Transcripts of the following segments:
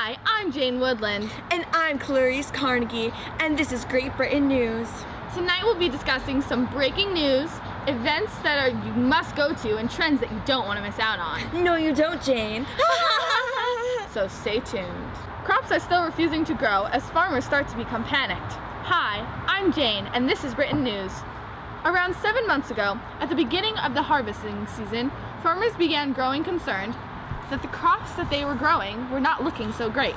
Hi, I'm Jane Woodland. And I'm Clarice Carnegie, and this is Great Britain News. Tonight we'll be discussing some breaking news, events that you must go to, and trends that you don't want to miss out on. No, you don't, Jane. So stay tuned. Crops are still refusing to grow as farmers start to become panicked. Hi, I'm Jane, and this is Britain News. Around 7 months ago, at the beginning of the harvesting season, farmers began growing concerned that the crops that they were growing were not looking so great.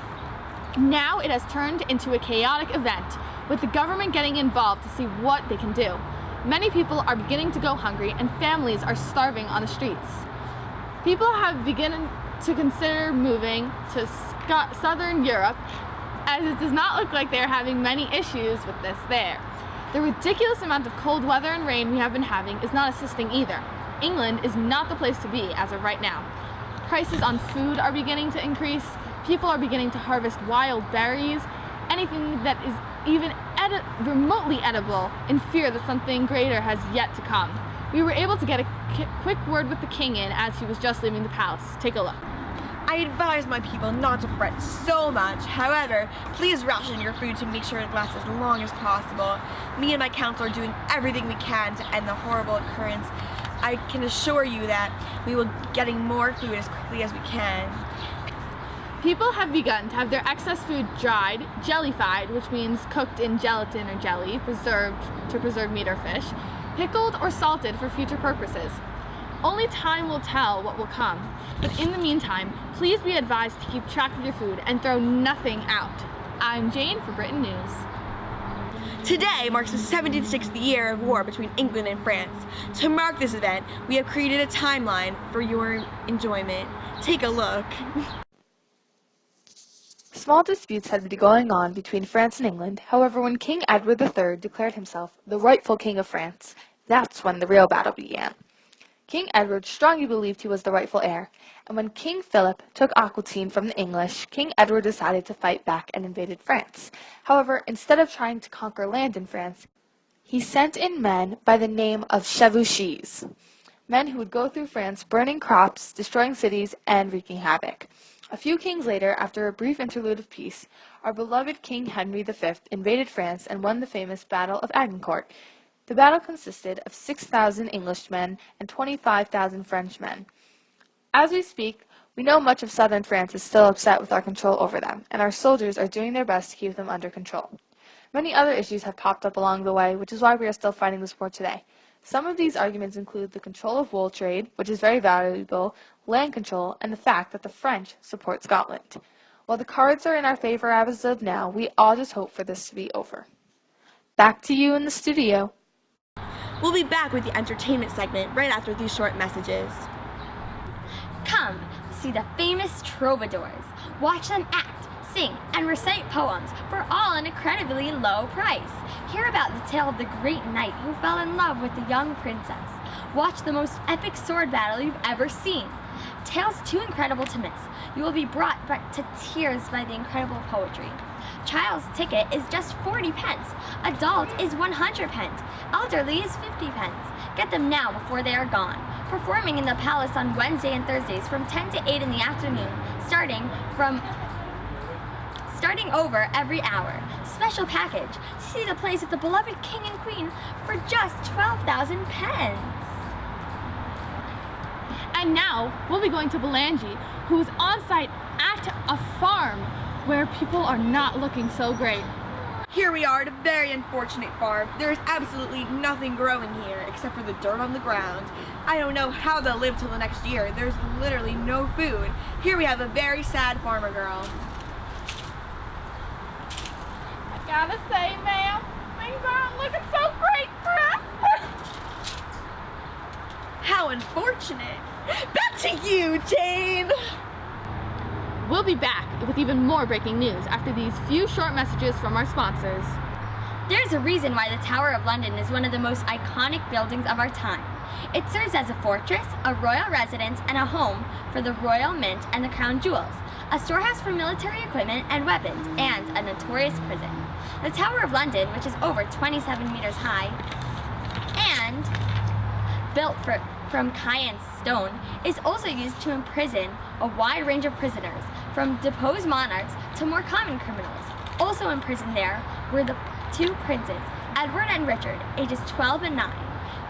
Now it has turned into a chaotic event, with the government getting involved to see what they can do. Many people are beginning to go hungry and families are starving on the streets. People have begun to consider moving to southern Europe, as it does not look like they are having many issues with this there. The ridiculous amount of cold weather and rain we have been having is not assisting either. England is not the place to be as of right now. Prices on food are beginning to increase. People are beginning to harvest wild berries, anything that is even remotely edible, in fear that something greater has yet to come. We were able to get a quick word with the king in as he was just leaving the palace. Take a look. I advise my people not to fret so much. However, please ration your food to make sure it lasts as long as possible. Me and my council are doing everything we can to end the horrible occurrence. I can assure you that we will be getting more food as quickly as we can. People have begun to have their excess food dried, jellified, which means cooked in gelatin or jelly, preserved to preserve meat or fish, pickled or salted for future purposes. Only time will tell what will come, but in the meantime, please be advised to keep track of your food and throw nothing out. I'm Jane for Britain News. Today marks the 76th year of war between England and France. To mark this event, we have created a timeline for your enjoyment. Take a look. Small disputes had been going on between France and England. However, when King Edward III declared himself the rightful King of France, that's when the real battle began. King Edward strongly believed he was the rightful heir, and when King Philip took Aquitaine from the English, King Edward decided to fight back and invaded France. However, instead of trying to conquer land in France, he sent in men by the name of chevauchés, men who would go through France burning crops, destroying cities, and wreaking havoc. A few kings later, after a brief interlude of peace, our beloved King Henry V invaded France and won the famous Battle of Agincourt. The battle consisted of 6,000 Englishmen and 25,000 Frenchmen. As we speak, we know much of southern France is still upset with our control over them, and our soldiers are doing their best to keep them under control. Many other issues have popped up along the way, which is why we are still fighting this war today. Some of these arguments include the control of wool trade, which is very valuable, land control, and the fact that the French support Scotland. While the cards are in our favor as of now, we all just hope for this to be over. Back to you in the studio. We'll be back with the entertainment segment right after these short messages. Come, see the famous troubadours. Watch them act, sing, and recite poems for all an incredibly low price. Hear about the tale of the great knight who fell in love with the young princess. Watch the most epic sword battle you've ever seen. Tales too incredible to miss. You will be brought back to tears by the incredible poetry. Child's ticket is just 40 pence. Adult is 100 pence. Elderly is 50 pence. Get them now before they are gone. Performing in the palace on Wednesday and Thursdays from 10 to 8 in the afternoon, starting over every hour. Special package. See the plays of the beloved king and queen for just 12,000 pence. And now, we'll be going to Belangi, who is on site at a farm where people are not looking so great. Here we are at a very unfortunate farm. There is absolutely nothing growing here except for the dirt on the ground. I don't know how they'll live till the next year. There's literally no food. Here we have a very sad farmer girl. I gotta say, ma'am, things aren't looking so great for us. How unfortunate. Back to you, Jane. We'll be back with even more breaking news after these few short messages from our sponsors. There's a reason why the Tower of London is one of the most iconic buildings of our time. It serves as a fortress, a royal residence, and a home for the Royal Mint and the Crown Jewels, a storehouse for military equipment and weapons, and a notorious prison. The Tower of London, which is over 27 meters high and built from Cayenne stone, is also used to imprison a wide range of prisoners, from deposed monarchs to more common criminals. Also imprisoned there were the two princes, Edward and Richard, ages 12 and 9,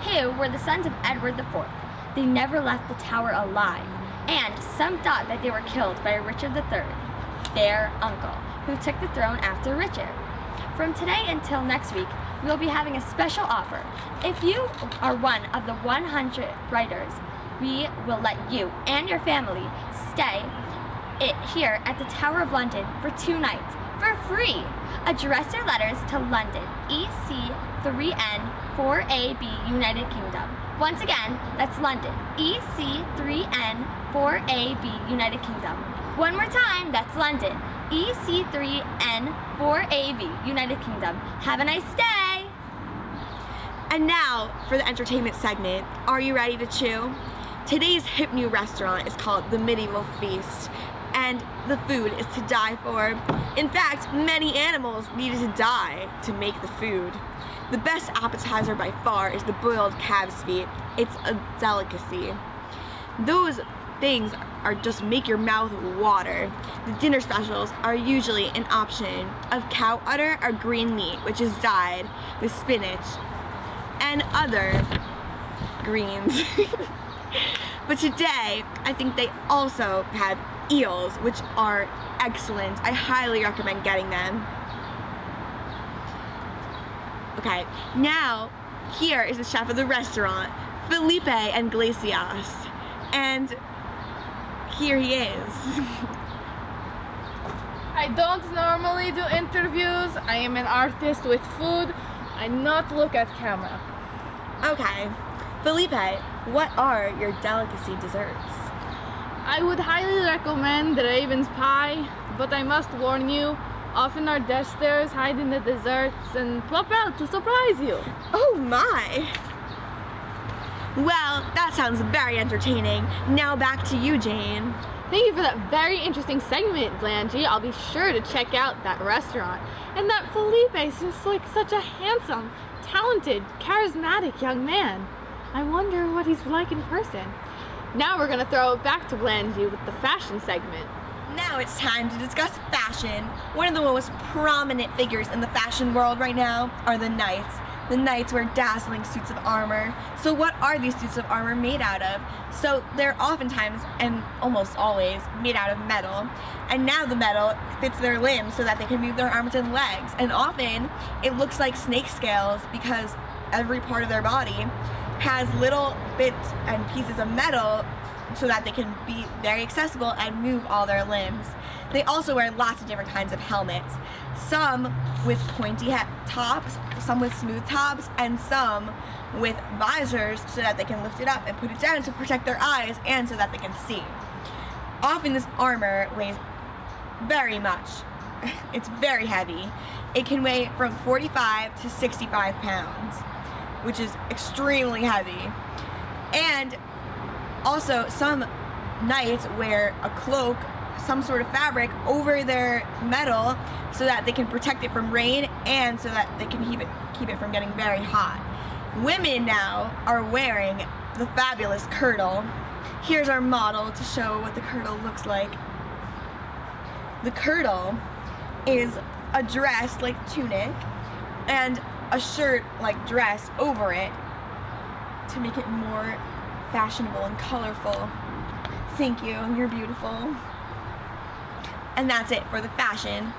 who were the sons of Edward IV. They never left the tower alive, and some thought that they were killed by Richard III, their uncle, who took the throne after Richard. From today until next week, we will be having a special offer. If you are one of the 100 writers, we will let you and your family stay here at the Tower of London for 2 nights for free. Address your letters to London, EC3N4AB, United Kingdom. Once again, that's London, EC3N4AB, United Kingdom. One more time, that's London, EC3N4AB, United Kingdom. Have a nice day! And now for the entertainment segment. Are you ready to chew? Today's hip new restaurant is called the Medieval Feast, and the food is to die for. In fact, many animals needed to die to make the food. The best appetizer by far is the boiled calf's feet. It's a delicacy. Those things are just make your mouth water. The dinner specials are usually an option of cow udder or green meat, which is dyed with spinach and other greens. But today, I think they also have eels, which are excellent. I highly recommend getting them. Okay, now here is the chef of the restaurant, Felipe Iglesias, and here he is. I don't normally do interviews. I am an artist with food. I not look at camera. Okay, Felipe, what are your delicacy desserts? I would highly recommend the Raven's Pie, but I must warn you, often our dashers hide in the desserts and plop out to surprise you. Oh my! Well, that sounds very entertaining. Now back to you, Jane. Thank you for that very interesting segment, Blangie. I'll be sure to check out that restaurant. And that Felipe seems like such a handsome, talented, charismatic young man. I wonder what he's like in person. Now we're gonna throw it back to Blangie with the fashion segment. Now it's time to discuss fashion. One of the most prominent figures in the fashion world right now are the knights. The knights wear dazzling suits of armor. So what are these suits of armor made out of? So they're oftentimes, and almost always, made out of metal. And now the metal fits their limbs so that they can move their arms and legs. And often it looks like snake scales because every part of their body has little bits and pieces of metal so that they can be very accessible and move all their limbs. They also wear lots of different kinds of helmets. Some with pointy tops, some with smooth tops, and some with visors so that they can lift it up and put it down to protect their eyes and so that they can see. Often this armor weighs very much. It's very heavy. It can weigh from 45 to 65 pounds, which is extremely heavy. And also some knights wear a cloak, some sort of fabric over their metal so that they can protect it from rain and so that they can keep it from getting very hot. Women now are wearing the fabulous kirtle. Here's our model to show what the kirtle looks like. The kirtle is a dress like tunic and a shirt like dress over it to make it more fashionable and colorful. Thank you, you're beautiful. And that's it for the fashion.